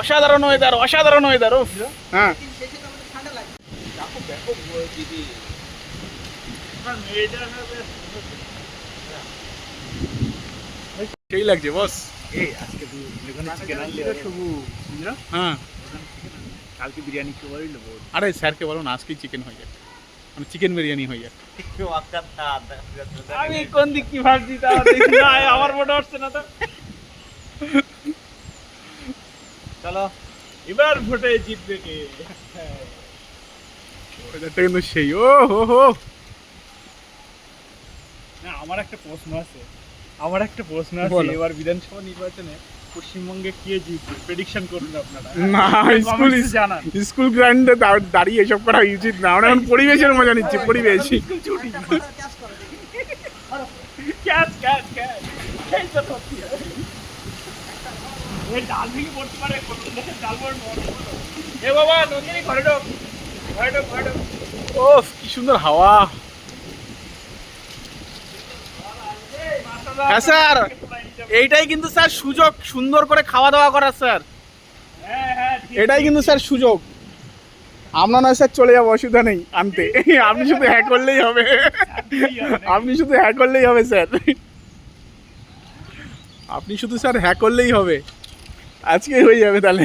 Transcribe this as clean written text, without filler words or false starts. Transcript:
অসাধারণ ওয়েদার, অসাধারণ ওয়েদার। ও হ্যাঁ, সেই লাগছে বস। হ্যাঁ, কালকে বিরিয়ানি খেয়ে নেবো। আরে স্যারকে বলো না আজকেই চিকেন হয়ে যাক, মানে চিকেন বিরিয়ানি হয়ে যাক। আমি কোন দিক কি ভাবছি তাও দেখি না, আমার মনে হচ্ছে না তো। চলো এবার ভোটে জিতবে কে? ওয়েদারটা কিন্তু সেই। ও হো হো, না আমার একটা প্রশ্ন আছে, বলো। এবার বিধানসভা নির্বাচনে পশ্চিমবঙ্গে কে জিতবে প্রেডিকশন করুন আপনারা। না স্কুল Comments এ জানান। স্কুল গ্রাউন্ডে দাঁড়িয়ে এসব করা উচিত না। আমরা এখন পরিবেশের মজা নিচ্ছি, পরিবেশ। স্কুল ছুটি। ক্যাচ ক্যাচ ক্যাচ, এই তো সত্যি। এই ডাল ভেঙে পড়তে পারে, কোন দেশের ডাল পড়ে মরে। এ বাবা নন্দিনী ঘরে ঢোক, ঘরে ঢোক, ঘরে ঢোক। ও কি সুন্দর হাওয়া। হ্যাঁ স্যার, এইটাই কিন্তু স্যার সুযোগ সুন্দর করে খাওয়া দাওয়া করার স্যার। হ্যাঁ হ্যাঁ ঠিক। এটাই কিন্তু স্যার সুযোগ। আমরা নয় স্যার চলে যাবো, অসুবিধা নেই আনতে। আপনি শুধু হ্যাঁ করলেই হবে, আপনি শুধু হ্যাঁ করলেই হবে স্যার, আপনি শুধু স্যার হ্যাঁ করলেই হবে। আজকে হয়ে যাবে তাহলে।